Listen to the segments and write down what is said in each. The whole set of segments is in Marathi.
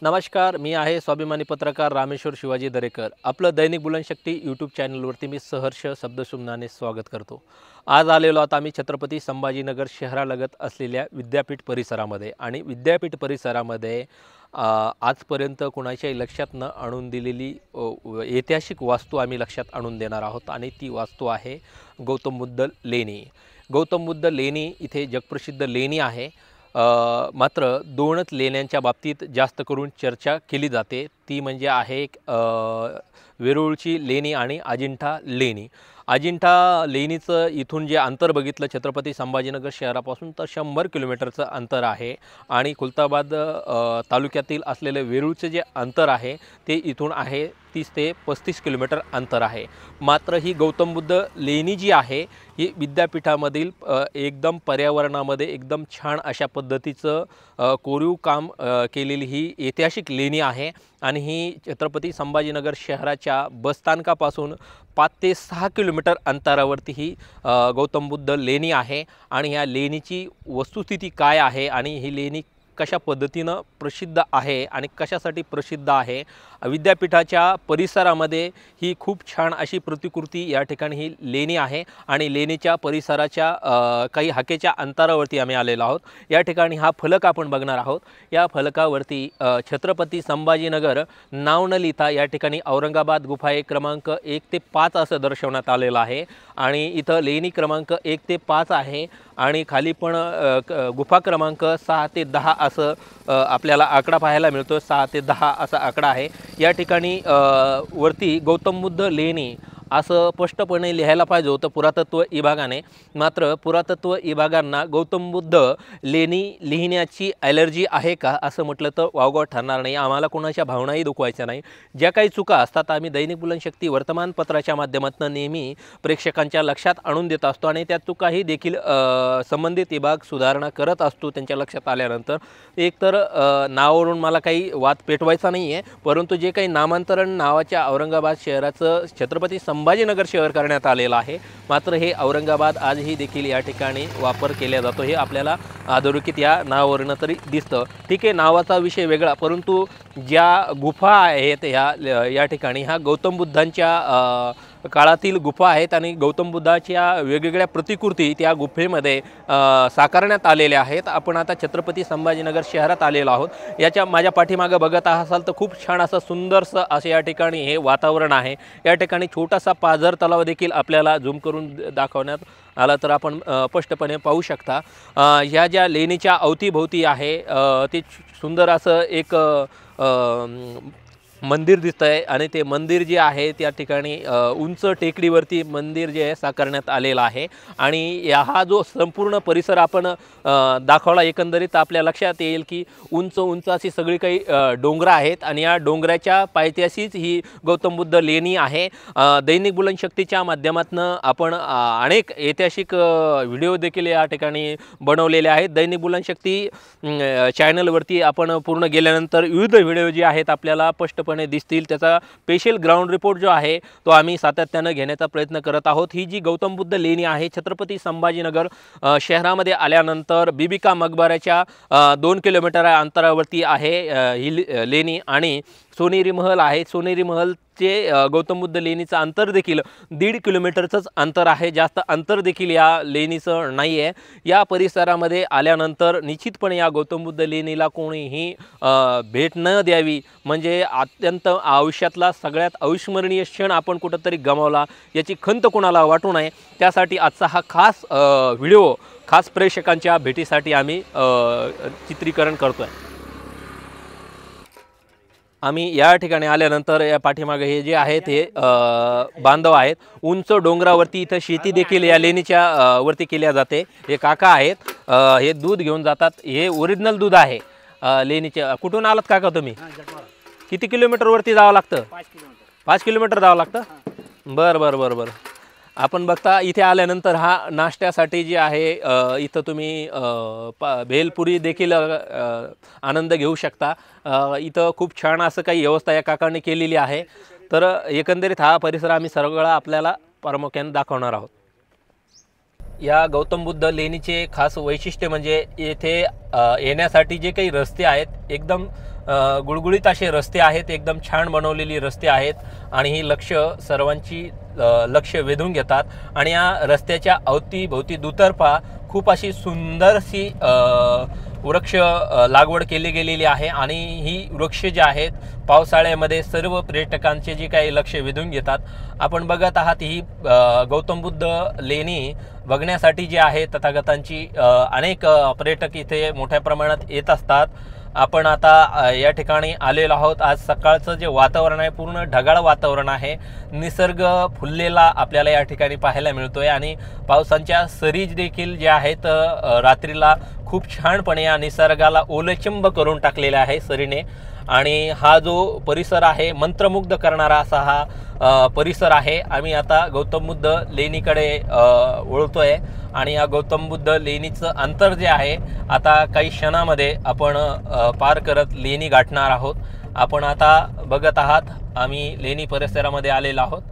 नमस्कार, मी आहे स्वाभिमानी पत्रकार रामेश्वर शिवाजी दरेकर। आपलं दैनिक बुलनशक्ती यूट्यूब चॅनलवरती मी सहर्ष शब्दसुमनाने स्वागत करतो। आज आलेलो आता आम्ही छत्रपती संभाजीनगर शहरालगत असलेल्या विद्यापीठ परिसरामध्ये आणि विद्यापीठ परिसरामध्ये आजपर्यंत कोणाच्याही लक्षात न आणून दिलेली ऐतिहासिक वास्तू आम्ही लक्षात आणून देणार आहोत आणि ती वास्तू आहे गौतम बुद्ध लेणी। गौतम बुद्ध लेणी इथे जगप्रसिद्ध लेणी आहे। मात्र दोनच लेण्यांच्या बाबतीत जास्त करून चर्चा केली जाते, ती म्हणजे आहे वेरूळची लेणी आणि अजिंठा लेणी। अजिंठा लेणीचं इथून जे अंतर बघितलं छत्रपती संभाजीनगर शहरापासून तर 100 किलोमीटरचं अंतर आहे आणि खुलताबाद तालुक्यातील असलेले वेरूळचे जे अंतर आहे ते इथून आहे 30 ते 35 किलोमीटर अंतर आहे। मात्र ही गौतम बुद्ध लेणी जी आहे ही विद्यापीठामधील एकदम पर्यावरणामध्ये एकदम छान अशा पद्धतीचं कोरीव काम केलेली ही ऐतिहासिक लेणी आहे आणि ही छत्रपती संभाजीनगर शहराच्या बसस्थानकापासून 5 ते 6 किलोमीटर अंतरावरती ही गौतम बुद्ध लेणी आहे। आणि ह्या लेणीची वस्तुस्थिती काय आहे आणि ही लेणी कशा पद्धतीनं प्रसिद्ध आहे आणि कशासाठी प्रसिद्ध आहे, विद्यापीठाच्या परिसरामध्ये ही खूप छान अशी प्रतिकृती या ठिकाणी ही लेणी आहे आणि लेणीच्या परिसराच्या काही हाकेच्या अंतरावरती आम्ही आलेलो आहोत। या ठिकाणी हा फलक आपण बघणार आहोत। या फलकावरती छत्रपती संभाजीनगर नाव न लिहिता या ठिकाणी औरंगाबाद गुफा क्रमांक 1 ते 5 असं दर्शवण्यात आलेलं आहे आणि इथं लेणी क्रमांक 1 ते 5 आहे आणि खाली पण गुफा क्रमांक 6 ते 10 असं आपल्याला आकडा पाहायला मिळतो। 6 ते 10 असा आकडा आहे। या ठिकाणी वरती गौतम बुद्ध लेणी असं स्पष्टपणे लिहायला पाहिजे होतं पुरातत्व विभागाने, मात्र पुरातत्व विभागांना गौतम बुद्ध लेणी लिहिण्याची ॲलर्जी आहे का असं म्हटलं तर वावगं ठरणार नाही। आम्हाला कोणाच्या भावनाही दुखवायच्या नाही। ज्या काही चुका असतात आम्ही दैनिक बुलनशक्ती वर्तमानपत्राच्या माध्यमातून नेहमी प्रेक्षकांच्या लक्षात आणून देत असतो आणि त्या चुकाही देखील संबंधित विभाग सुधारणा करत असतो त्यांच्या लक्षात आल्यानंतर। एकतर नावावरून मला काही वाद पेटवायचा नाही आहे, परंतु जे काही नामांतरण नावाच्या औरंगाबाद शहराचं छत्रपती संभाजीनगर शहर करण्यात आलेलं आहे, मात्र हे औरंगाबाद आजही देखील या ठिकाणी वापर केला जातो। हे आपल्याला अधोरेखित या नावावरून तरी दिसतं। ठीक आहे, नावाचा विषय वेगळा, परंतु ज्या गुफा आहेत या ठिकाणी ह्या गौतम बुद्धांच्या काळातील गुफा आहेत आणि गौतम बुद्धाच्या वेगवेगळ्या प्रतिकृती त्या गुफेमध्ये साकारण्यात आलेल्या आहेत। आपण आता छत्रपती संभाजीनगर शहरात आलेलो आहोत। याच्या माझ्या पाठीमागे बघत असाल तर खूप छान असं सुंदरसं असं या ठिकाणी हे वातावरण आहे। या ठिकाणी छोटासा पाझर तलाव देखील आपल्याला झूम करून दाखवण्यात आला तर आपण स्पष्टपणे पाहू शकता। ह्या ज्या लेणीच्या अवतीभोवती आहे ते सुंदर असं एक मंदिर दिसतं आहे आणि ते मंदिर जे आहे त्या ठिकाणी उंच टेकडीवरती मंदिर जे आहे साकारण्यात आलेलं आहे आणि हा जो संपूर्ण परिसर आपण दाखवला एकंदरीत आपल्या लक्षात येईल की उंच उंच अशी सगळी काही डोंगरं आहेत आणि या डोंगराच्या पायथ्याशीच ही गौतम बुद्ध लेणी आहे। दैनिक बुलनशक्तीच्या माध्यमातून आपण अनेक ऐतिहासिक व्हिडिओ देखील या ठिकाणी बनवलेले आहेत। दैनिक बुलनशक्ती चॅनलवरती आपण पूर्ण गेल्यानंतर विविध व्हिडिओ जे आहेत आपल्याला स्पष्ट दिसतील। त्याचा स्पेशल ग्राउंड रिपोर्ट जो आहे तो आम्ही सातत्याने घेण्याचा प्रयत्न करत आहोत। ही जी गौतम बुद्ध लेणी आहे छत्रपती संभाजीनगर शहरामध्ये आल्यानंतर बीबी का मकबऱ्याच्या 2 किलोमीटर अंतरावरती आहे ही लेणी आणि सोनेरी महल आहे। सोनेरी महलचे गौतम बुद्ध लेणीचं अंतर देखील 1.5 किलोमीटरचंच अंतर आहे, जास्त अंतर देखील या लेणीचं नाही आहे। या परिसरामध्ये आल्यानंतर निश्चितपणे या गौतम बुद्ध लेणीला कोणीही भेट न द्यावी, म्हणजे अत्यंत आयुष्यातला सगळ्यात अविस्मरणीय क्षण आपण कुठंतरी गमावला याची खंत कोणाला वाटू नये, त्यासाठी आजचा हा खास व्हिडिओ खास प्रेक्षकांच्या भेटीसाठी आम्ही चित्रीकरण करतो आहे। आम्ही या ठिकाणी आल्यानंतर या पाठीमागे हे जे आहेत हे बांधव आहेत। उंच डोंगरावरती इथं शेती देखील या लेणीच्या वरती केल्या जाते। हे काका आहेत, हे दूध घेऊन जातात। हे ओरिजिनल दूध आहे लेणीचे। कुठून आलात काका तुम्ही? किती किलोमीटरवरती जावं लागतं? 5 किलोमीटर जावं लागतं। बरं बरं बरं बरं। आपण बघता इथे आल्यानंतर हा नाश्त्यासाठी जे आहे इथं तुम्ही भेलपुरी देखील आनंद घेऊ शकता। इथं खूप छान असं काही व्यवस्था या काकांनी केलेली आहे। तर एकंदरीत हा परिसर आम्ही सगळा आपल्याला प्रामुख्याने दाखवणार आहोत। या गौतम बुद्ध लेणीचे खास वैशिष्ट्य म्हणजे येथे येण्यासाठी जे काही रस्ते आहेत एकदम गुळगुळीत असे रस्ते आहेत, एकदम छान बनवलेली रस्ते आहेत आणि ही सर्वांची लक्ष वेधून घेतात. आणि या रस्त्याच्या अवतीभोवती दुतर्फा खूप अशी सुंदरशी वृक्ष लागवड केली गेलेली आहे आणि ही वृक्ष जे आहेत पावसाळ्यामध्ये सर्व पर्यटकांचे जे काही लक्ष वेधून घेतात. आपण बघत आहात ही गौतम बुद्ध लेणी बघण्यासाठी जे आहे तथागतांची अनेक पर्यटक इथे मोठ्या प्रमाणात येत असतात. आपण आता या ठिकाणी आलेलो आहोत. आज सकाळचं जे वातावरण आहे पूर्ण ढगाळ वातावरण आहे, निसर्ग फुललेला आपल्याला या ठिकाणी पाहायला मिळतोय आणि पावसांच्या सरी देखील ज्या आहेत रात्रीला खूप छानपणे या निसर्गाला ओलचिंब करून टाकलेला आहे सरीने. आणि हा जो परिसर आहे मंत्रमुग्ध करणारा असा हा परिसर आहे. आम्ही आता गौतम बुद्ध लेणीकडे वळतोय आणि या गौतम बुद्ध लेणीचं अंतर जे आहे आता काही क्षणामध्ये आपण पार करत लेणी गाठणार आहोत. आपण आता बघत आहात आम्ही लेणी परिसरामध्ये आलेलो आहोत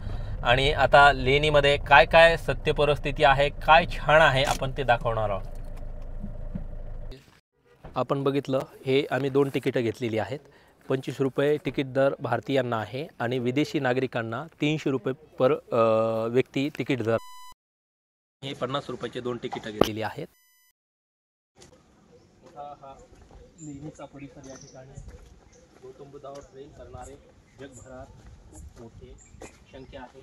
आणि आता लेणीमध्ये काय काय सत्य परिस्थिती आहे, काय छान आहे आपण ते दाखवणार आहोत. आपण बघितलं हे आम्ही 2 तिकीटं घेतलेली आहेत. 25 रुपये तिकीट दर भारतीयांना आहे आणि विदेशी नागरिकांना 300 रुपये पर व्यक्ती तिकीट दर. हे 50 रुपयाचे 2 तिकीटं घेतलेली आहेत. हा लेणीचा परिसर या ठिकाणी गौतम बुद्धावर प्रेम करणारे जगभरात खूप मोठे संख्या आहे.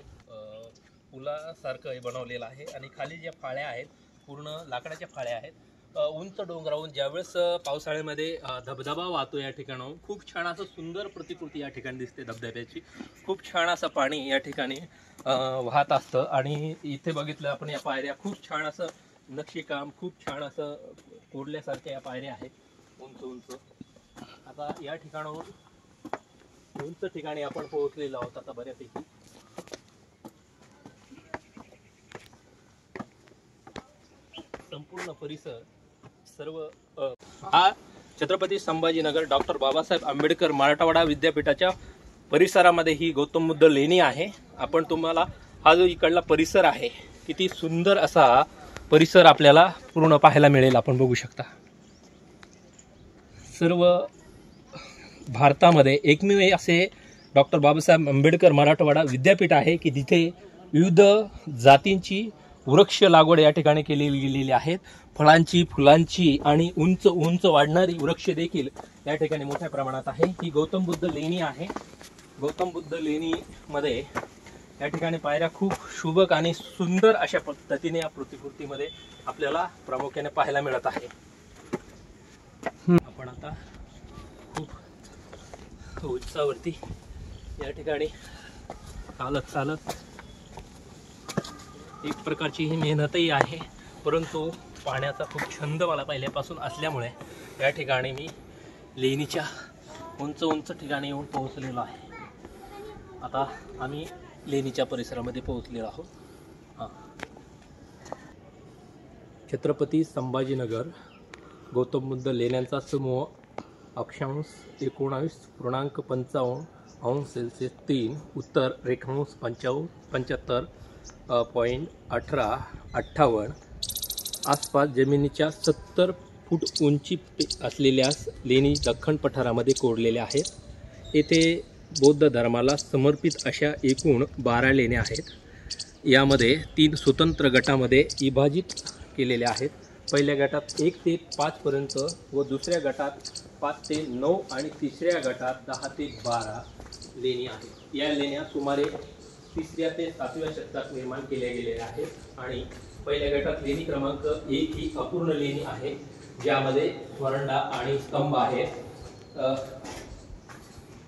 पुलासारखं हे बनवलेलं आहे आणि खाली ज्या फाळ्या आहेत पूर्ण लाकडाच्या फाळ्या आहेत. उंच डोंगरावरून ज्यावेळेस पावसाळ्यामध्ये धबधबा वाहतो या ठिकाणाहून खूप छान असं सुंदर प्रतिकृती या ठिकाणी दिसते धबधब्याची. खूप छान असं पाणी या ठिकाणी वाहत असतं आणि इथे बघितलं आपण या पायऱ्या खूप छान असं नक्षीकाम, खूप छान असं कोरल्यासारख्या या पायऱ्या आहेत उंच उंच. आता या ठिकाणाहून उंच ठिकाणी आपण पोहोचलेलो आहोत आता बऱ्यापैकी. संपूर्ण परिसर सर्व हा छत्रपती संभाजीनगर डॉक्टर बाबासाहेब आंबेडकर मराठवाडा विद्यापीठाच्या परिसरामध्ये ही गौतम बुद्ध लेणी आहे. आपण तुम्हाला हा जो इकडला परिसर आहे किती सुंदर असा परिसर आपल्याला पूर्ण पाहायला मिळेल. आपण बघू शकता सर्व भारतामध्ये एकमेव असे डॉक्टर बाबासाहेब आंबेडकर मराठवाडा विद्यापीठ आहे की जिथे विविध जातींची वृक्ष लागवड या ठिकाणी केलेली गेलेली आहेत. फळांची, फुलांची आणि उंच उंच वाढणारी वृक्ष देखील या ठिकाणी मोठ्या प्रमाणात आहे. ही गौतम बुद्ध लेणी आहे. गौतम बुद्ध लेणीमध्ये या ठिकाणी पायऱ्या खूप शुभक आणि सुंदर अशा पद्धतीने या प्रतिकृतीमध्ये आपल्याला प्रामुख्याने पाहायला मिळत आहे. आपण आता खूप उंचावरती या ठिकाणी चालत चालत एक प्रकारची ही मेहनतही आहे, परंतु पाण्याचा खूप छंद मला पहिल्यापासून असल्यामुळे या ठिकाणी मी लेणीच्या उंच उंच ठिकाणी येऊन पोहोचलेलो आहे. आता आम्ही लेणीच्या परिसरामध्ये पोहोचलेलो आहोत. छत्रपती संभाजीनगर गौतम बुद्ध लेण्यांचा समूह अक्षांश 19.55 अंश सेल्सिअस 3 उत्तर रेखांश 75.1858 आसपास जमिनीच्या 70 फूट उंची असलेल्या लेणी दख्खन पठारामध्ये कोरलेल्या आहेत. येथे बौद्ध धर्माला समर्पित अशा एकूण 12 लेण्या आहेत. यामध्ये 3 स्वतंत्र गटामध्ये विभाजित केलेल्या आहेत. पहिल्या गटात 1 ते 5 पर्यंत व दुसऱ्या गटात 5 ते 9 आणि तिसऱ्या गटात 10 ते 12 लेणी आहेत. या लेण्या सुमारे 3ऱ्या ते 7व्या शतकात निर्माण केल्या गेलेल्या आहेत. आणि पहिल्या गटात लेणी क्रमांक 1 ही अपूर्ण लेणी आहे, ज्यामध्ये वरंडा आणि स्तंभ आहेत.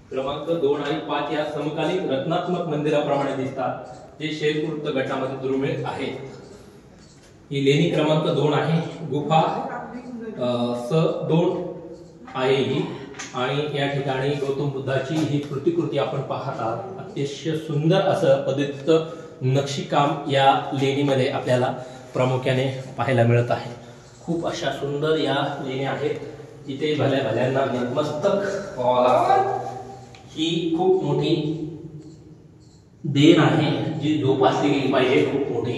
क्रमांक 2 आणि 5 या समकालीन रत्नात्मक मंदिराप्रमाणे दिसतात, जे शैलपूर्त गटामध्ये दुर्मिळ आहेत. ही लेणी क्रमांक 2 आहे. गुफा स2 आहे ही. आणि या ठिकाणी गौतम बुद्धाची ही प्रतिकृती आपण पाहत आहात. अतिशय सुंदर असं पद्धतीचं नक्षीकाम या लेणीमध्ये आपल्याला प्रामुख्याने पाहायला मिळत आहे. खूप अशा सुंदर या लेण्या आहेत, जिथे भल्या भल्यांना नतमस्तक व्हावं लागतं. ही खूप मोठी देण आहे जी जोपासली गेली पाहिजे. खूप मोठी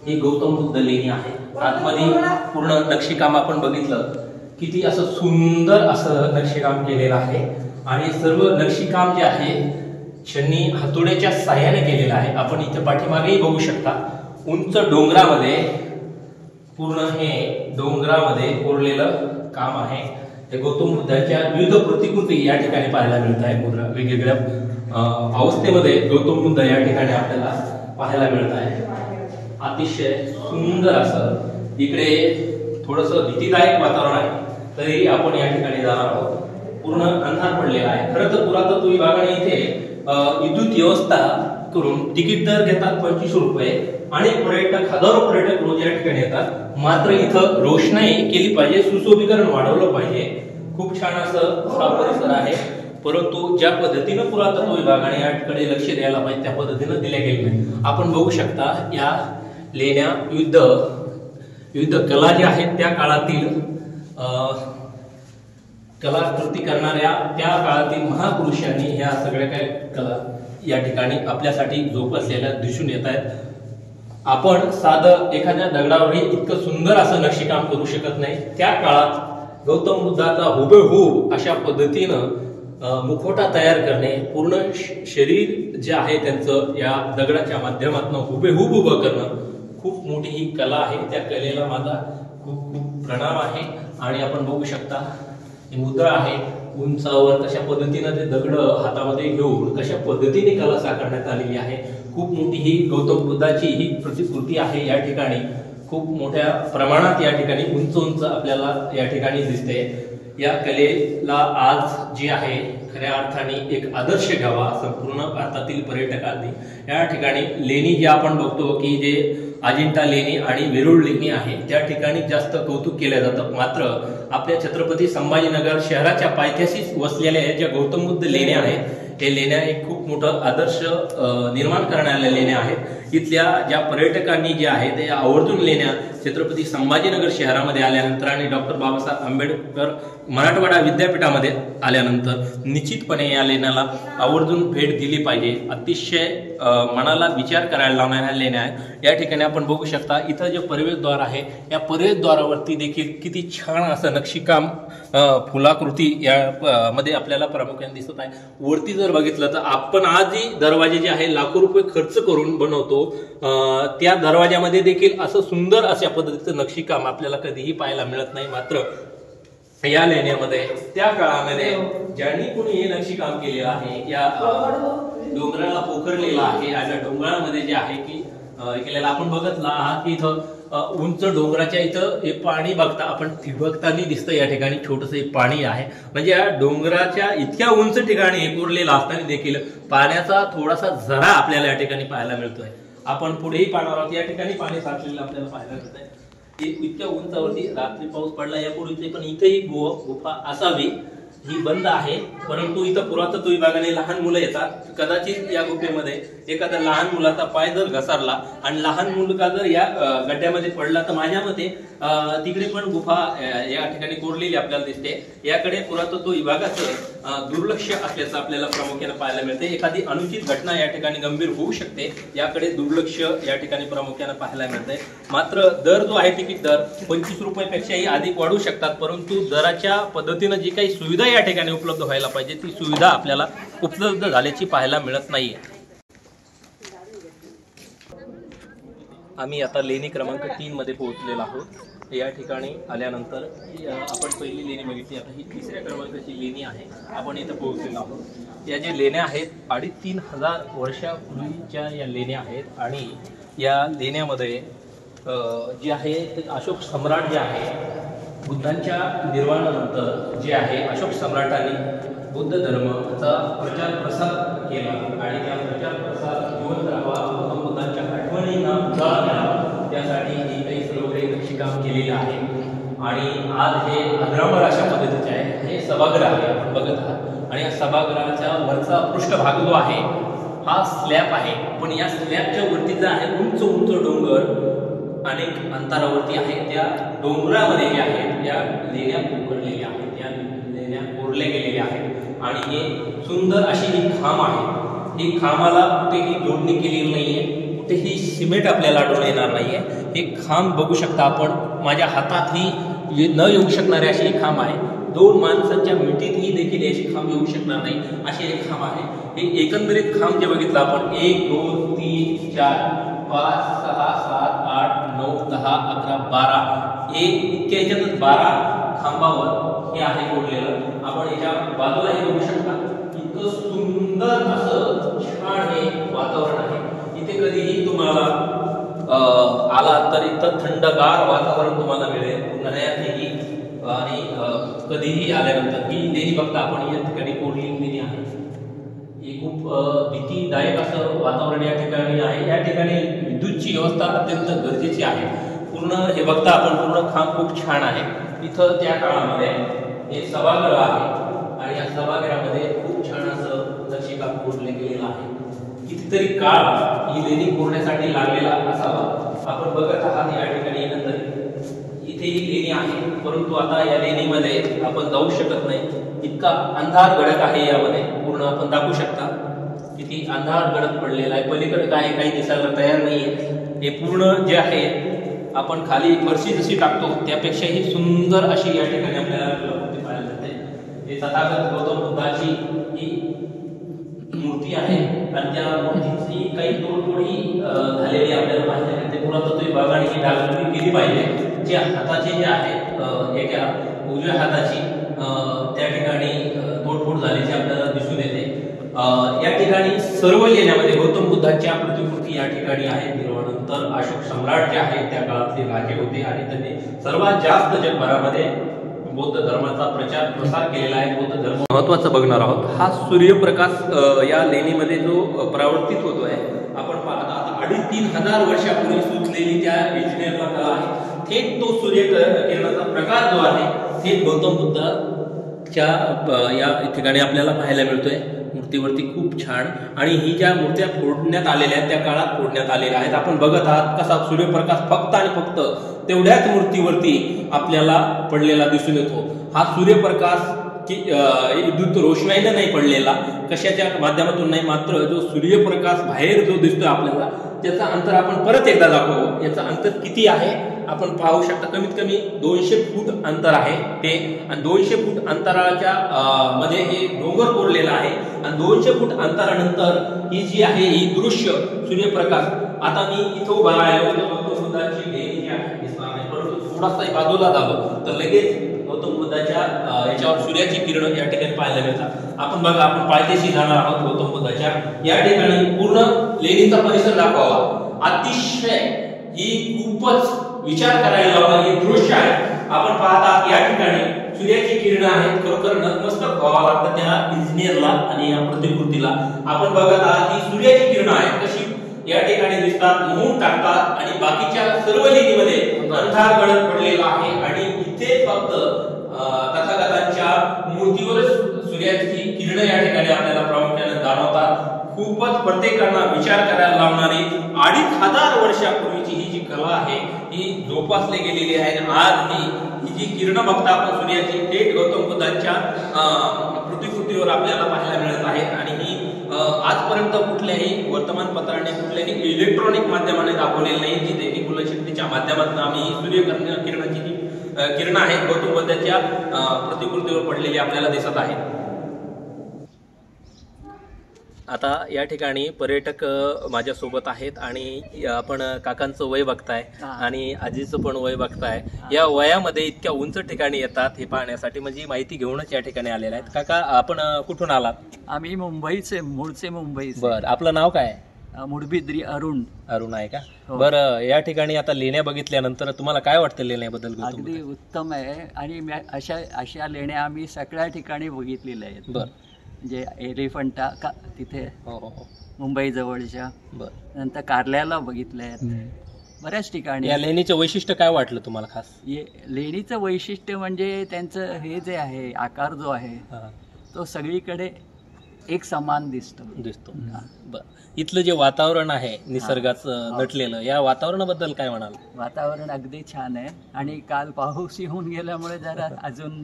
ही गौतम बुद्ध लेणी आहे. आतमध्ये पूर्ण नक्षीकाम आपण बघितलं, किती असं सुंदर असं नक्षीकाम केलेलं आहे आणि सर्व नक्षीकाम जे आहे छन्नी हातोड्याच्या साह्याने केलेलं आहे। आपण इथे पाठीमागेही बघू शकता, उंच डोंगरामध्ये पूर्ण हे डोंगरामध्ये कोरलेलं काम आहे। हे गौतम बुद्धांच्या विविध प्रतिकृती या ठिकाणी पाहायला मिळत आहे। मुद्रा वेगवेगळ्या अवस्थेमध्ये गौतम बुद्ध या ठिकाणी आपल्याला पाहायला मिळत आहे। अतिशय सुंदर असं इकडे थोडंसं भीतीदायक वातावरण आहे, तरी आपण या ठिकाणी जाणार आहोत। पूर्ण अंधार पडलेला आहे। खरं तर पुरातत्व विभागाने इथे विद्युत व्यवस्था करून तिकीट दर घेतात 25 रुपये। अनेक पर्यटक, हजारो पर्यटक रोज या ठिकाणी येतात। मात्र इथं रोषणाई केली पाहिजे, सुशोभीकरण वाढवलं पाहिजे। खूप छान असं हा परिसर आहे, परंतु ज्या पद्धतीने पुरातत्व विभागाने याकडे लक्ष द्यायला पाहिजे त्या पद्धतीने दिल्या गेले नाही। आपण बघू शकता या लेण्या विविध कला ज्या आहेत त्या काळातील कलाकृती करणाऱ्या त्या काळातील महापुरुषांनी ह्या सगळ्या काही कला या ठिकाणी आपल्यासाठी जोपासलेल्या दिसून येत आहेत। आपण साधं एखाद्या दगडावरही इतकं सुंदर असं नक्षीकाम करू शकत नाही। त्या काळात गौतम बुद्धाचा हुबेहूब अशा पद्धतीनं मुखवटा तयार करणे, पूर्ण शरीर जे आहे त्यांचं या दगडाच्या माध्यमातून हुबेहूब उभं करणं खूप मोठी ही कला आहे। त्या कलेला माझा खूप खूप प्रणाम आहे। आणि आपण बघू शकता ही मुद्रा आहे, उंचावर कशा पद्धतीने ते दगड हातामध्ये घेऊन कशा पद्धतीने कला साकारण्यात आलेली आहे। खूप मोठी ही गौतम बुद्धाची ही प्रतिकृती आहे। या ठिकाणी खूप मोठ्या प्रमाणात या ठिकाणी उंच आपल्याला या ठिकाणी दिसते। या कलेला आज जे आहे खऱ्या अर्थाने एक आदर्श घ्यावा संपूर्ण भारतातील पर्यटकांनी। या ठिकाणी लेणी जे आपण बघतो की जे अजिंठा लेणी आणि वेरूळ लेणी आहे त्या ठिकाणी जास्त कौतुक केलं जातं। मात्र आपल्या छत्रपती संभाजीनगर शहराच्या पायथ्याशी वसलेल्या ज्या गौतम बुद्ध लेण्या आहेत, हे लेण्या एक खूप मोठं आदर्श निर्माण करणाऱ्या लेण्या आहेत। इथल्या ज्या पर्यटकांनी जे आहे ते आवर्जून लेण्या छत्रपती संभाजीनगर शहरामध्ये आल्यानंतर आणि डॉक्टर बाबासाहेब आंबेडकर मराठवाडा विद्यापीठामध्ये आल्यानंतर निश्चितपणे या लेण्याला आवर्जून भेट दिली पाहिजे। अतिशय मनाला विचार करायला लावणाऱ्या लेण्या आहेत। या ठिकाणी आपण बघू शकता इथं जे प्रवेशद्वार आहे या प्रवेशद्वारावरती देखील किती छान असं नक्षीकाम फुलाकृती या मध्ये आपल्याला प्रामुख्याने दिसत आहे। वरती जर बघितलं तर आपण आजही दरवाजे जे आहे लाखो रुपये खर्च करून बनवतो, त्या दरवाजामध्ये देखील असं सुंदर अशा पद्धतीचं नक्षीकाम आपल्याला कधीही पाहायला मिळत नाही। मात्र या लेण्यामध्ये त्या काळामध्ये ज्यांनी कोणी हे नक्षीकाम केलेलं आहे या डोंगराला पोखरलेला आहे आणि डोंगरामध्ये जे आहे की केलेला आपण बघतला आहात की इथं उंच डोंगराच्या इथं हे पाणी बघता आपण ठिबकताना दिसतं। या ठिकाणी छोटंसं एक पाणी आहे, म्हणजे या डोंगराच्या इतक्या उंच ठिकाणी हे कोरलेलं असताना देखील पाण्याचा थोडासा झरा आपल्याला या ठिकाणी पाहायला मिळतोय। आपण पुढेही पाहणार आहोत, या ठिकाणी पाणी साचलेलं आपल्याला पाहायला मिळत आहे। इतक्या उंचावरती रात्री पाऊस पडला यापूर्वी पण इथेही गुफा असावी, ही बंद आहे। परंतु इथं पुरातत्व विभागाने लहान मुलं येतात, कदाचित या गुफेमध्ये एखाद्या लहान मुलाचा पाय जर घसरला आणि लहान मुलगा जर या गड्ड्यामध्ये पडला तर माझ्या मते तिकडे पण गुफा या ठिकाणी कोरलेली आपल्याला दिसते। याकडे पुरातत्व विभागाचं दुर्लक्ष असल्याचं आपल्याला प्रामुख्याने पाहायला मिळते। एखादी अनुचित घटना या ठिकाणी गंभीर होऊ शकते, याकडे दुर्लक्ष या ठिकाणी प्रामुख्याने पाहायला मिळते। मात्र दर जो आहे तिकीट दर 25 रुपयापेक्षाही अधिक वाढू शकतात, परंतु दराच्या पद्धतीने जी काही सुविधा या ठिकाणी उपलब्ध व्हायला पाहिजे ती सुविधा आपल्याला उपलब्ध झाल्याची पाहायला मिळत नाहीये। आम्ही आता लेणी क्रमांक 3 मध्ये पोहोचलेलो आहोत। या ठिकाणी आल्यानंतर आपण पहिली लेणी बघितली, आता ही 3ऱ्या क्रमांकाची लेणी आहे। आपण इथे पोहोचलेलो आहोत। या जे लेण्या आहेत 2,500 हजार वर्षापूर्वीच्या या लेण्या आहेत आणि या लेण्यामध्ये जे आहे ते अशोक सम्राट जे आहे बुद्धांच्या निर्वाणानंतर जे आहे अशोक सम्राटांनी बुद्ध धर्माचा प्रचार प्रसार केला आणि त्या प्रचार प्रसार जिवंत राहावा, गौतम बुद्धांच्या आठवणींना उजाळा मिळावा त्यासाठी ही काही सर्व काही नक्षीकाम केलेलं आहे। आणि आज हे अजरामर अशा पद्धतीचे आहे। हे सभागृह आहे आपण बघत आहात आणि या सभागृहाच्या वरचा पृष्ठभाग जो आहे हा स्लॅब आहे, पण या स्लॅबच्या वरती जो आहे उंच उंच डोंगर अनेक अंतरावरती आहे। त्या डोंगरामध्ये जे आहेत त्या लेण्या पोखरलेल्या आहेत, त्या लेण्या कोरल्या गेलेल्या आहेत आणि हे सुंदर अशी ही खांब आहे। ही खांबाला कुठेही जोडणी केलेली नाहीये, कुठेही सिमेंट आपल्याला आढळून येणार नाहीये. हे खांब बघू शकता आपण, माझ्या हातातही न येऊ शकणारे असे हे खांब आहे. 2 माणसांच्या मिठीतही देखील अशी खांब येऊ शकणार नाही असे हे खांब आहे. हे एकंदरीत खांब जे बघितलं आपण 1 2 3 4 5 6 7 8 9 10 11 12 इतक्या याच्यातच 12 खांबावर हे आहे कोरलेलं. आपण याच्या बाजूला हे बघू शकता, इतकं सुंदर असं छान हे वातावरण आहे. इथे कधीही तुम्हाला आला तर इथं थंडगार वातावरण तुम्हाला मिळेल उन्हाळ्यातही. आणि कधीही आल्यानंतर ही लेणी बघता आपण या ठिकाणी कोरलेली लेणी आहे. ही खूप भीतीदायक असं वातावरण या ठिकाणी आहे. या ठिकाणी विद्युतची व्यवस्था अत्यंत गरजेची आहे. पूर्ण हे बघता आपण, पूर्ण खांब खूप छान आहे. इथं त्या काळामध्ये हे सभागृह आहे आणि या सभागृहामध्ये खूप छान असं नक्षीकाम कोरले गेलेलं आहे. कितीतरी काळ ही लेणी कोरण्यासाठी लागलेला असावा. आपण बघत आहात या ठिकाणी एकंदरीत इथे ही लेणी आहे, परंतु आता या लेणीमध्ये आपण जाऊ शकत नाही. इतका अंधार गडद आहे यामध्ये, पूर्ण आपण दाखवू शकता किती अंधार गडद पडलेला आहे. पलीकडे काय काही दिसायला तयार नाहीये. हे पूर्ण जे आहे आपण खाली फरशी जशी टाकतो त्यापेक्षाही सुंदर अशी या ठिकाणी आपल्याला मूर्ती पाहायला मिळते. हे तथागत गौतम बुद्धाची ही मूर्ती आहे आणि त्या मूर्तीची काही तोडफोडी झालेली आपल्याला पाहायला मिळते. पुरातत्व विभागाने ही डागडुजी केली पाहिजे. जे हाताचे जे आहे एका उजव्या हाताची त्या ठिकाणी तोडफोड झाल्याची आपल्याला दिसून येते. या ठिकाणी सर्व लेण्यामध्ये गौतम बुद्धांच्या प्रतिकृती या ठिकाणी आहेत. निर्वाणानंतर अशोक सम्राट जे आहेत त्या काळातले राजे होते आणि त्यांनी सर्वात जास्त जगभरामध्ये बौद्ध धर्माचा प्रचार प्रसार केलेला आहे. बौद्ध धर्म महत्वाचं बघणार आहोत. हा सूर्यप्रकाश या लेणीमध्ये जो परावर्तित होतोय आपण पाहता. आता 2,500-3,000 वर्षापूर्वी सुचलेली त्या इंजिनिअरला कला आहे. थेट तो सूर्यकिरणाचा प्रकाश जो आहे थेट गौतम बुद्धाच्या या ठिकाणी आपल्याला पाहायला मिळतोय. मूर्तीवरती खूप छान. आणि ही ज्या मूर्त्या फोडण्यात आलेल्या आहेत त्या काळात फोडण्यात आलेल्या आहेत. आपण बघत आहात कसा सूर्यप्रकाश फक्त आणि फक्त तेवढ्याच मूर्तीवरती आपल्याला पडलेला दिसून येतो. हा सूर्यप्रकाश की विद्युत रोषणाईने नाही पडलेला, कशाच्या माध्यमातून नाही, मात्र जो सूर्यप्रकाश बाहेर जो दिसतोय आपल्याला त्याचा अंतर आपण परत एकदा दाखवू. याचा अंतर किती आहे आपण पाहू शकता. कमीत कमी 200 फूट अंतर आहे ते. आणि 200 फूट अंतराच्या मध्ये हे डोंगर कोरलेला आहे. आणि 200 फूट अंतरानंतर ही जी आहे ही दृश्य सूर्यप्रकाश. आता मी इथं उभा राहिलो तर गौतम बुद्धाची लेणी जी आहे दिसणार नाही, परंतु थोडासा बाजूला झालो तर लगेच गौतम बुद्धाच्या याच्यावर सूर्याची किरण या ठिकाणी पाहायला मिळतात. आपण बघा, आपण पायथ्याशी जाणार आहोत गौतम बुद्धाच्या. या ठिकाणी पूर्ण लेणीचा परिसर दाखवावा. अतिशय ही खूपच विचार करायला लावणारी दृश्य आहे. आपण पाहता या ठिकाणी सूर्याची किरण आहेत. खरोखर नतमस्तक व्हावं लागतं त्या इंजिनियरला आणि या प्रतिकृतीला. आपण बघत आहात ही सूर्याची किरण आहे कशी या ठिकाणी दिसतात, मोहून टाकतात आणि बाकीच्या सर्व लेणीमध्ये अंधार गडद पडलेला आहे. आणि इथे फक्त तथागतांच्या मूर्तीवरच सूर्याची किरण या ठिकाणी आपल्याला प्रामुख्याने जाणवतात. खूपच प्रत्येकांना विचार करायला लावणारी 2,500 वर्षापूर्वीची ही जी कला आहे ही जोपासली गेलेली आहे. आज ही जी किरण बघता आपण सूर्याची थेट गौतम बुद्धांच्या प्रतिकृतीवर आपल्याला पाहायला मिळत आहेत. आणि ही आजपर्यंत कुठल्याही वर्तमानपत्राने कुठल्याही इलेक्ट्रॉनिक माध्यमाने दाखवलेली नाही. जी दैनिक बुलनशक्तीच्या माध्यमातून आम्ही सूर्यकिरणाची जी किरण आहेत गौतम बुद्धांच्या प्रतिकृतीवर पडलेली आपल्याला दिसत आहे. आता या ठिकाणी पर्यटक माझ्या सोबत आहेत आणि आपण काकांचं वय बघताय आणि आजीचं पण वय बघताय. या वयामध्ये इतक्या उंच ठिकाणी येतात हे पाहण्यासाठी, म्हणजे माहिती घेऊनच या ठिकाणी आलेल्या आहेत. काका, आपण कुठून आलात? आम्ही मुंबईचे, मूळचे मुंबईचे. बरं, आपलं नाव काय? मुडबिद्री अरुण. अरुण आहे का? बरं, या ठिकाणी आता लेण्या बघितल्यानंतर तुम्हाला काय वाटतं लेण्याबद्दल? अगदी उत्तम आहे. आणि अशा लेण्या आम्ही सगळ्या ठिकाणी बघितलेल्या आहेत. बरं, म्हणजे एलिफंटा का तिथे हो मुंबई जवळच्या. बरं, नंतर कारल्याला बघितल्या आहेत, बऱ्याच ठिकाणी. या लेणीचं वैशिष्ट्य काय वाटलं तुम्हाला खास? लेणीचं वैशिष्ट्य म्हणजे त्यांचं हे जे आहे आकार जो आहे तो सगळीकडे एक समान दिसतो. बरं, इथलं जे वातावरण आहे निसर्गाचं नटलेलं, या वातावरणाबद्दल काय म्हणाल? वातावरण अगदी छान आहे आणि काल पाऊस येऊन गेल्यामुळे जरा अजून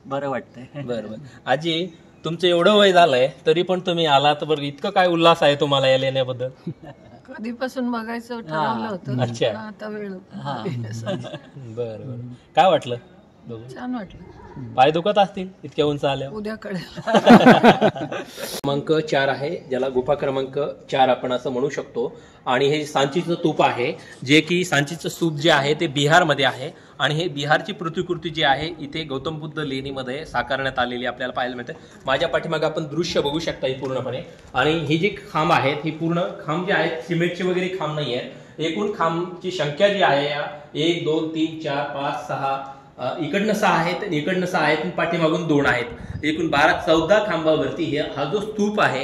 बरं वाटतंय. बरं. आजी, तुमचं एवढं वय झालंय तरी पण तुम्ही आलात. बरं, इतकं काय उल्हास आहे तुम्हाला या लेण्याबद्दल? कधीपासून बघायचं ठरवलं होतं, अच्छा. पण आता वेळ हा. बरं बरं. काय वाटलं बघून? छान वाटलं. पाय दुखत असतील इतक्या उंच आल्या. उद्या कळेल. क्रमांक 4 आहे, ज्याला गुफा क्रमांक 4 आपण असं म्हणू शकतो. आणि हे सांचीचं स्तूप आहे, जे की सांचीचं स्तूप जे आहे ते बिहारमध्ये आहे. आणि हे बिहारची प्रतिकृती जी आहे इथे गौतम बुद्ध लेणीमध्ये साकारण्यात आलेली आपल्याला पाहायला मिळते. माझ्या पाठीमागे आपण दृश्य बघू शकता ही पूर्णपणे. आणि ही जी खांब आहेत, ही पूर्ण खांब जे आहेत सिमेंटचे वगैरे खांब नाही आहेत. एकूण खांबची संख्या जी आहे या 1 2 3 4 5 6 इकडनं 6 आहेत आणि इकडनं 6 आहेत आणि पाठीमागून 2 आहेत. एकूण 12-14 खांबावरती हा जो स्तूप आहे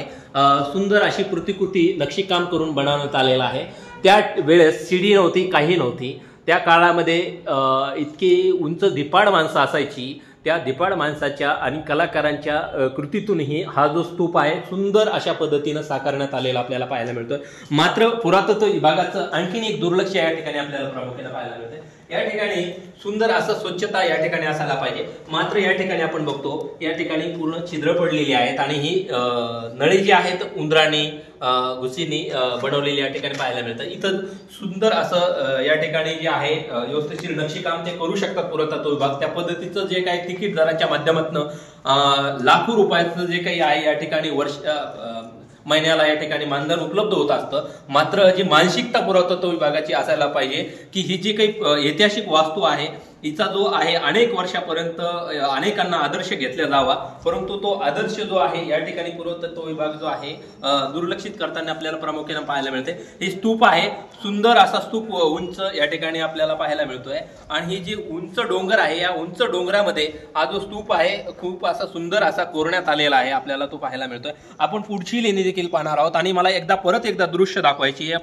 सुंदर अशी प्रतिकृती नक्षीकाम करून बनवण्यात आलेला आहे. त्या वेळेस शिडी नव्हती, काही नव्हती. त्या काळामध्ये इतकी उंच धिपाड माणसं असायची. त्या धिपाड माणसाच्या आणि कलाकारांच्या कृतीतूनही हा जो स्तूप आहे सुंदर अशा पद्धतीनं साकारण्यात आलेला आपल्याला पाहायला मिळतोय. मात्र पुरातत्व विभागाचं आणखीन एक दुर्लक्ष या ठिकाणी आपल्याला प्रामुख्याने पाहायला मिळते. या ठिकाणी सुंदर असं स्वच्छता या ठिकाणी असायला पाहिजे. मात्र या ठिकाणी आपण बघतो या ठिकाणी पूर्ण छिद्र पडलेली आहेत आणि ही नळी जी आहेत उंदरांनी घुसींनी बनवलेली या ठिकाणी पाहायला मिळतं. इथं सुंदर असं या ठिकाणी जे आहे व्यवस्थित नक्षीकाम ते करू शकतात पुरातत्व विभाग. त्या पद्धतीचं जे काही तिकीट दराच्या माध्यमातून लाखो रुपयाचं जे काही आहे या ठिकाणी महिन्याला या ठिकाणी मानधन उपलब्ध होत असतं. मात्र जी मानसिकता पुरातत्व विभागाची असायला पाहिजे की ही जी काही ऐतिहासिक वास्तू आहे हिचा जो आहे अनेक वर्षापर्यंत अनेकांना आदर्श घेतला जावा, परंतु तो आदर्श जो आहे या ठिकाणी पुरातत्व विभाग जो आहे दुर्लक्षित करताना आपल्याला प्रामुख्याने पाहायला मिळते. हे स्तूप आहे, सुंदर असा स्तूप उंच या ठिकाणी आपल्याला पाहायला मिळतोय. आणि ही जी उंच डोंगर आहे या उंच डोंगरामध्ये हा जो स्तूप आहे खूप असा सुंदर असा कोरण्यात आलेला आहे, आपल्याला तो पाहायला मिळतोय. आपण पुढची लेणी देखील पाहणार आहोत. आणि मला परत एकदा दृश्य दाखवायची या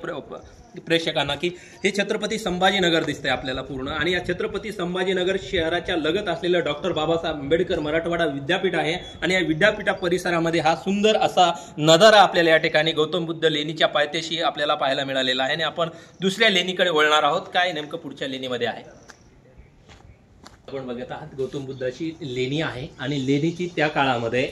प्रेक्षकांना की हे छत्रपती संभाजीनगर दिसतंय आपल्याला पूर्ण. आणि या छत्रपती संभाजीनगर शहराच्या लगत असलेलं डॉक्टर बाबासाहेब आंबेडकर मराठवाडा विद्यापीठ आहे. आणि या विद्यापीठा परिसरामध्ये हा सुंदर असा नजारा आपल्याला या ठिकाणी गौतम बुद्ध लेणीच्या पायथ्याशी आपल्याला पाहायला मिळालेला आहे. आणि आपण दुसऱ्या लेणीकडे वळणार आहोत, काय नेमकं पुढच्या लेणीमध्ये आहे. आपण बघत आहात गौतम बुद्धाची लेणी आहे. आणि लेणीची त्या काळामध्ये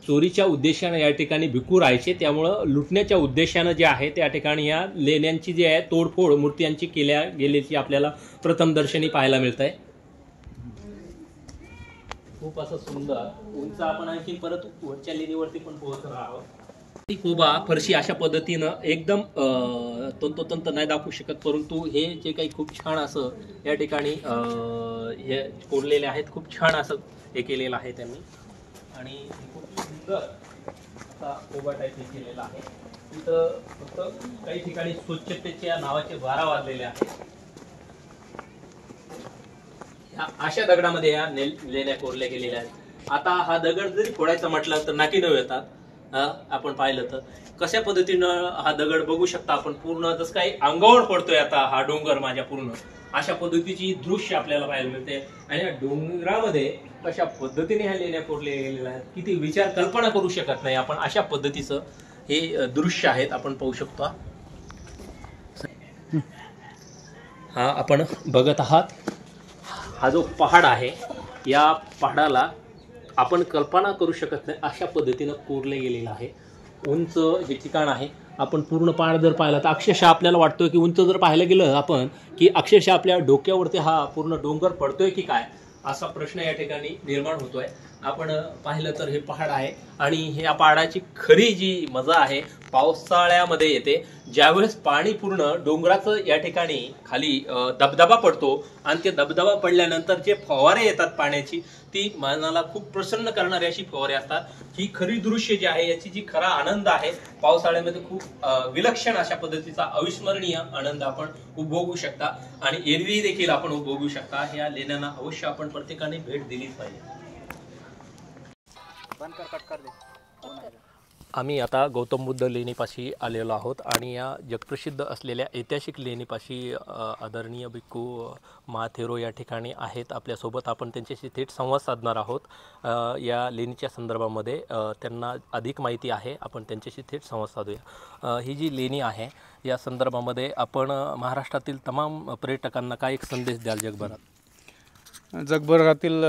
चोरीच्या उद्देशाने या ठिकाणी भिकू राहायचे, त्यामुळं लुटण्याच्या उद्देशानं जे आहे त्या ठिकाणी या लेण्यांची जी आहे तोडफोड मूर्त्यांची केल्या गेल्याची आपल्याला प्रथम दर्शनी पाहायला मिळत आहे. खूप असं सुंदर उंच. आपण आणखी परत वरच्या लेणीवरती पण पोहोचणार आहोत. कोबा फरशी अशा पद्धतीनं एकदम तंतोतंत नाही दाखवू शकत, परंतु हे जे काही खूप छान असं या ठिकाणी हे कोरलेले आहेत, खूप छान असं हे केलेलं आहे त्यांनी. आणि खूप सुंदर असा कोबा टाईप हे केलेला आहे. तिथं फक्त काही ठिकाणी स्वच्छतेच्या नावाचे 12 वाजलेले आहेत. अशा दगडामध्ये या लेण्या कोरल्या गेलेल्या आहेत. आता हा दगड जरी फोडायचा म्हटलं तर नाकी न येतात. आपण पाहिलं तर कशा पद्धतीनं हा दगड बघू शकता आपण, पूर्ण जसं काही अंगावर पडतोय आता हा डोंगर माझ्या पूर्ण अशा पद्धतीची दृश्य आपल्याला पाहायला मिळते. आणि या डोंगरामध्ये कशा पद्धतीने ह्या लेण्या कोरल्या गेलेल्या आहेत किती विचार कल्पना करू शकत नाही आपण. अशा पद्धतीचं हे दृश्य आहेत, आपण पाहू शकतो. हा आपण बघत आहात हा जो पहाड आहे, या पहाडाला आपण कल्पना करू शकत नाही अशा पद्धतीनं कोरले गेलेलं आहे. उंच जे ठिकाण आहे, आपण पूर्ण पहाड जर पाहिला तर अक्षरशः आपल्याला वाटतोय की उंच जर पाहायला गेलं आपण की अक्षरशः आपल्या डोक्यावरती हा पूर्ण डोंगर पडतोय की काय असा प्रश्न या ठिकाणी निर्माण होतोय. आपण पाहिलं तर हे पहाड आहे. आणि ह्या पहाडाची खरी जी मजा आहे पावसाळ्यामध्ये येते, ज्यावेळेस पाणी पूर्ण डोंगराचं या ठिकाणी खाली धबधबा पडतो आणि ते धबधबा पडल्यानंतर जे फवारे येतात पाण्याची, ती मनाला खूप प्रसन्न करणारी अशी फवारे असतात. ही खरी दृश्य जी आहे याची जी खरा आनंद आहे पावसाळ्यामध्ये खूप विलक्षण अशा पद्धतीचा अविस्मरणीय आनंद आपण उपभोगू शकता. आणि एरवी देखील आपण उपभोगू शकता. ह्या लेण्यांना अवश्य आपण प्रत्येकाने भेट दिलीच पाहिजे. आम्ही आता गौतम बुद्ध लेणीपाशी आलेलो आहोत. आणि या जगप्रसिद्ध असलेल्या ऐतिहासिक लेणीपाशी आदरणीय भिक्खू महाथेरो या ठिकाणी आहेत आपल्यासोबत. आपण त्यांच्याशी थेट संवाद साधणार आहोत या लेणीच्या संदर्भामध्ये. त्यांना अधिक माहिती आहे, आपण त्यांच्याशी थेट संवाद साधूया. ही जी लेणी आहे या संदर्भामध्ये आपण महाराष्ट्रातील तमाम पर्यटकांना काय एक संदेश द्याल जगभरात? जगभरातील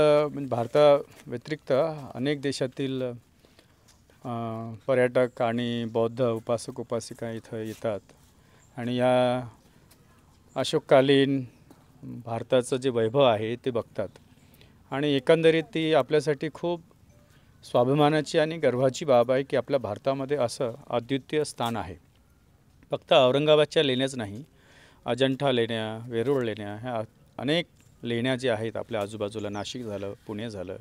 भारता व्यतिरिक्त अनेक देशातील पर्यटक आणि बौद्ध उपासक उपासिका इथं येतात आणि या अशोककालीन भारताचं जे वैभव आहे ते बघतात आणि एकंदरीत ती आपल्यासाठी खूप स्वाभिमानाची आणि गर्वाची बाब आहे की आपल्या भारतामध्ये असं अद्वितीय स्थान आहे. फक्त औरंगाबादच्या लेण्याच नाही, अजंठा लेण्या, वेरूळ लेण्या, ह्या अनेक लेण्या ज्या आहेत आपल्या आजूबाजूला, नाशिक झालं, पुणे झालं,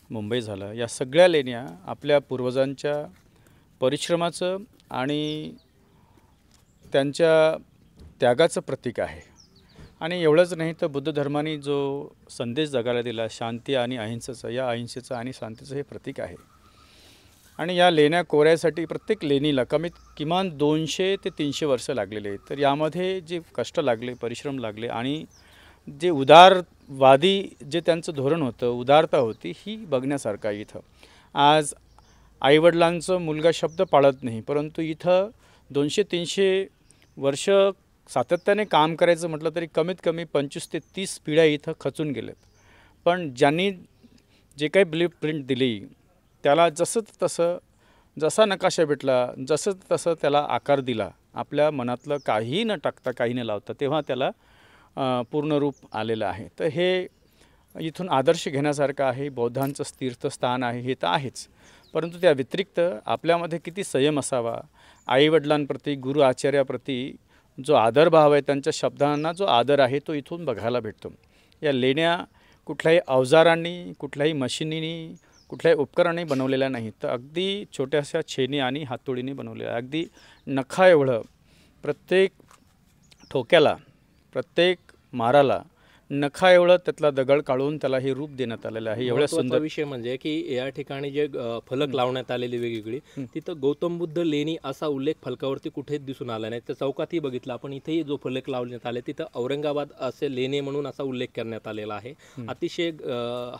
मुंबई झालं, या सगळ्या लेण्या आपल्या पूर्वजांच्या परिश्रमाचं आणि त्यांच्या त्यागाचं प्रतीक आहे. आणि एवढंच नाही तर बुद्ध धर्माने जो संदेश जगाला दिला शांती आणि अहिंसेचा, या अहिंसेचं आणि शांतीचं हे प्रतीक आहे. आणि या लेण्या कोरायसाठी प्रत्येक लेणीला किमान 200 ते 300 वर्ष लागलेले आहेत. तर यामध्ये जे कष्ट लागले, परिश्रम लागले आणि जे उदारवादी जे त्यांचं धोरण होतं, उदारता होती, ही बघण्यासारखं आहे. इथं आज आईवडिलांचं मुलगा शब्द पाळत नाही, परंतु इथं 200-300 वर्ष सातत्याने काम करायचं म्हटलं तरी कमीत कमी 25 ते 30 पिढ्या इथं खचून गेल्यात. पण ज्यांनी जे काही ब्लू प्रिंट दिली त्याला जसा नकाशा भेटला, तसं त्याला आकार दिला, आपल्या मनातलं काही न टाकता, काही न लावता, तेव्हा त्याला पूर्ण रूप आलेलं आहे. तर हे इथून आदर्श घेण्यासारखं आहे. बौद्धांचं तीर्थस्थान आहे हे तर आहेच, परंतु त्या व्यतिरिक्त आपल्यामध्ये किती संयम असावा, आईवडिलांप्रती, गुरु आचार्याप्रती जो आदरभाव आहे, त्यांच्या शब्दांना जो आदर आहे तो इथून बघायला भेटतो. या लेण्या कुठल्याही अवजारांनी, कुठल्याही मशिनीनी, कुठल्याही उपकरणाने बनवलेल्या नाहीत, तर अगदी छोट्याशा छेनी आणि हातोडीने बनवलेल्या, अगदी नखा एवढं प्रत्येक ठोक्याला, प्रत्येक माराला नखा एवढं त्यातला दगड काढून त्याला हे रूप देण्यात आलेलं आहे. एवढं सुंदर विषय म्हणजे की या ठिकाणी जे फलक लावण्यात आलेली वेगवेगळी, तिथं गौतम बुद्ध लेणी असा उल्लेख फलकावरती कुठेच दिसून आला नाही. तर चौकातही बघितला आपण, इथेही जो फलक लावण्यात आले तिथं औरंगाबाद असे लेणे म्हणून असा उल्लेख करण्यात आलेला आहे. अतिशय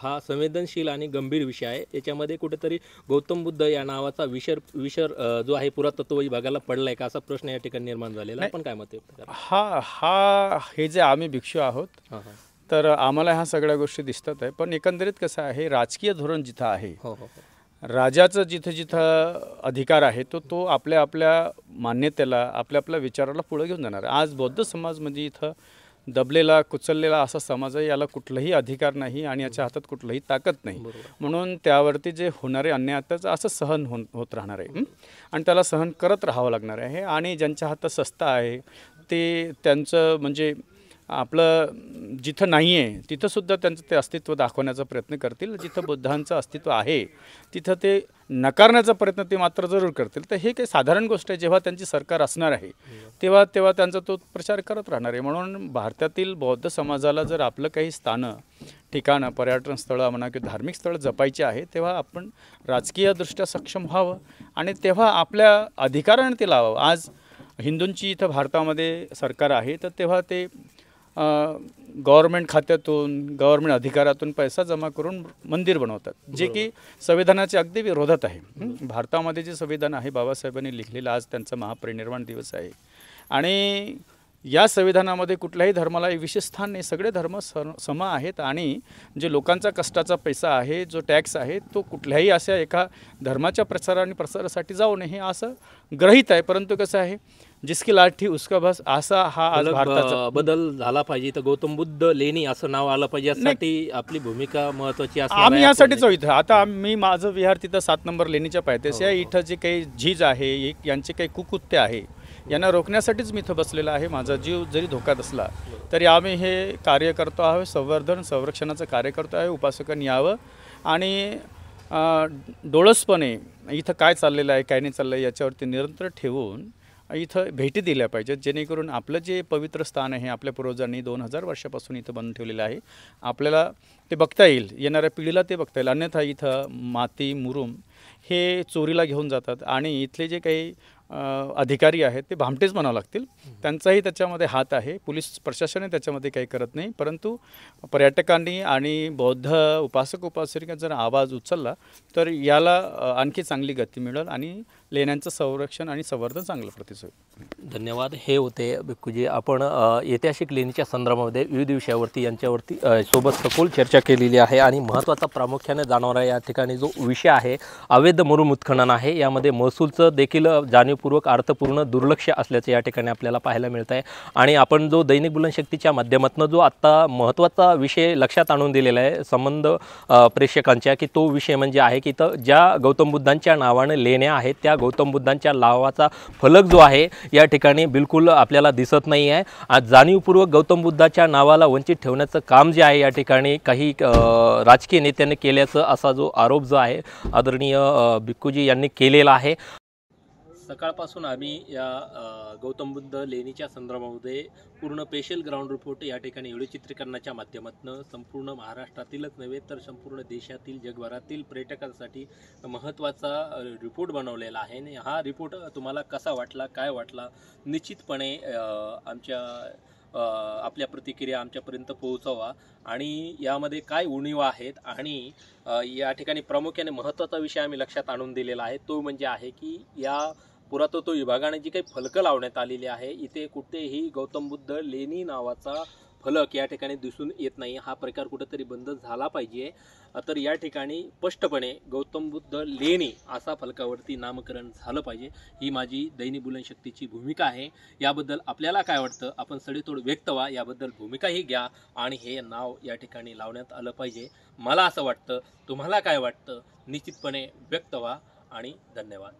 हा संवेदनशील आणि गंभीर विषय आहे. याच्यामध्ये कुठेतरी गौतम बुद्ध या नावाचा विसर जो आहे पुरातत्व विभागाला पडलाय का, असा प्रश्न या ठिकाणी निर्माण झालेला आहे. पण काय मत आहे? हे जे आम्ही भिक्षू आहोत, तर आम्हाला ह्या सगळ्या गोष्टी दिसतात आहे. पण एकंदरीत कसं आहे, राजकीय धोरण जिथं आहे, राजाचं जिथं अधिकार आहे, तो आपल्या आपल्या मान्यतेला, आपल्या विचाराला पुढे घेऊन जाणार. आज बौद्ध समाज म्हणजे इथं दबलेला, कुचललेला असा समाज आहे. याला कुठलाही अधिकार नाही आणि याच्या हातात कुठलंही ताकद नाही. म्हणून त्यावरती जे होणारे अन्याय त्याचं असं सहन होत राहणार आहे आणि त्याला सहन करत राहावं लागणार आहे. आणि ज्यांच्या हातात सत्ता आहे ते त्यांचं म्हणजे आपलं जिथं नाही आहे तिथंसुद्धा त्यांचं ते अस्तित्व दाखवण्याचा प्रयत्न करतील. जिथं बुद्धांचं अस्तित्व आहे तिथं ते नकारण्याचा प्रयत्न ते मात्र जरूर करतील. तर हे काही साधारण गोष्ट आहे. जेव्हा त्यांची सरकार असणार आहे तेव्हा त्यांचा तो प्रचार करत राहणार आहे. म्हणून भारतातील बौद्ध समाजाला जर आपलं काही ठिकाणं, पर्यटन स्थळं म्हणा किंवा धार्मिक स्थळं जपायची आहे, तेव्हा आपण राजकीयदृष्ट्या सक्षम व्हावं आणि तेव्हा आपल्या अधिकाराने ते लावावं. आज हिंदूंची इथं भारतामध्ये सरकार आहे, तर तेव्हा ते गव्हर्नमेंट खात्यातून, गव्हर्नमेंट अधिकारातून पैसा जमा करून मंदिर बनवतात, जे की संविधानाच्या अगदी विरोधात आहे. भारतामध्ये जे संविधान आहे बाबासाहेबांनी लिहिलेलं, आज त्यांचा महापरिनिर्वाण दिवस आहे आणि या संविधानामध्ये कुठल्याही धर्माला विशेष स्थान नाही. सगळे धर्म सम आहेत आणि जे लोकांचा कष्टाचा पैसा आहे, जो टॅक्स आहे, तो कुठल्याही अशा एका धर्माच्या प्रचार आणि प्रसारासाठी जाऊ नये हे असं ग्रहित आहे. परंतु कसं आहे, जिसकी लाठी उसका बस, असा हा आज भारताचा बदल झाला पाहिजे. तर गौतम बुद्ध लेणी असं नाव आलं पाहिजे, यासाठी आपली भूमिका महत्त्वाची असते. आम्ही यासाठीच इथं आता मी माझं विहार तिथं 7 नंबर लेणीच्या पायथ्याशी आहे. इथं जे काही झीज आहे, यांचे काही कुकुत्ते आहे, यांना रोखण्यासाठीच मी इथं बसलेला आहे. माझा जीव जरी धोक्यात असला तरी आम्ही हे कार्य करतो आहोत, संरक्षणाचं कार्य करतो आहे. उपासकांनी यावं आणि डोळसपणे इथं काय चाललेलं आहे, काय नाही चाललं आहे याच्यावरती निरंतर ठेवून इथं भेटी दिल्या पाहिजेत, जेणेकरून आपलं जे पवित्र स्थान आहे, आपल्या पूर्वजांनी 2000 वर्षापासून इथं बनवून ठेवलेलं आहे, आपल्याला ते बघता येईल, येणाऱ्या पिढीला ते बघता येईल. अन्यथा इथं माती, मुरुम हे चोरीला घेऊन जातात आणि इथले जे काही अधिकारी आहेत ते भामटेच म्हणावं लागतील. त्यांचाही त्याच्यामध्ये हात आहे. पोलीस प्रशासनही त्याच्यामध्ये काही करत नाही. परंतु पर्यटकांनी आणि बौद्ध उपासक उपासिका जर आवाज उचलला तर याला आणखी चांगली गती मिळेल आणि लेण्यांचं संरक्षण आणि संवर्धन चांगलं प्रतिसाद होईल. धन्यवाद. हे होते भिक्खूजी. आपण ऐतिहासिक लेणीच्या संदर्भामध्ये विविध विषयावरती यांच्यावरती सोबत सखोल चर्चा केलेली आहे आणि महत्त्वाचा प्रामुख्याने जाणवणारा या ठिकाणी जो विषय आहे अवैध मरून उत्खनन आहे. यामध्ये महसूलचं देखील जाणीवपूर्वक अर्थपूर्ण दुर्लक्ष असल्याचं या ठिकाणी आपल्याला पाहायला मिळत आहे. आणि आपण जो दैनिक बुलनशक्तीच्या माध्यमातून जो आत्ता महत्त्वाचा विषय लक्षात आणून दिलेला आहे संबंध प्रेक्षकांच्या, की तो विषय म्हणजे आहे की तर ज्या गौतम बुद्धांच्या नावाने लेण्या आहेत त्या गौतम बुद्धांच्या नावाचा फलक जो आहे या ठिकाणी बिलकुल आपल्याला दिसत नाही आहे. आज जाणीवपूर्वक गौतम बुद्धाच्या नावाला वंचित ठेवण्याचं काम जे आहे या ठिकाणी काही राजकीय नेत्यांनी केल्याचं असा जो आरोप जो आहे आदरणीय भिक्खूजी यांनी केलेला आहे. सकाळपासून आम्ही या गौतम बुद्ध लेणीच्या संदर्भामध्ये पूर्ण स्पेशल ग्राउंड रिपोर्ट या ठिकाणी व्हिडिओ चित्रीकरणाच्या माध्यमातून संपूर्ण महाराष्ट्रातीलच नव्हे तर संपूर्ण देशातील जगभरातील पर्यटकांसाठी महत्त्वाचा रिपोर्ट बनवलेला आहे. आणि हा रिपोर्ट तुम्हाला कसा वाटला, काय वाटला, निश्चितपणे आपल्या प्रतिक्रिया आमच्यापर्यंत पोहोचवा. आणि यामध्ये काय उणीवा आहेत आणि या ठिकाणी प्रामुख्याने महत्त्वाचा विषय आम्ही लक्षात आणून दिलेला आहे तो म्हणजे आहे की या पुरातत्व विभागाने जी काही फलकं लावण्यात आलेली आहे इथे कुठेही गौतम बुद्ध लेणी नावाचा फलक या ठिकाणी दिसून येत नाही. हा प्रकार कुठेतरी बंद झाला पाहिजे. तर या ठिकाणी स्पष्टपणे गौतम बुद्ध लेणी असा फलकावरती नामकरण झालं पाहिजे. ही माझी दैनिक बुलनशक्तीची भूमिका आहे. याबद्दल आपल्याला काय वाटतं आपण सडेतोड व्यक्त व्हा, याबद्दल भूमिकाही घ्या आणि हे नाव या ठिकाणी लावण्यात आलं पाहिजे. मला असं वाटतं. तुम्हाला काय वाटतं निश्चितपणे व्यक्त व्हा आणि धन्यवाद.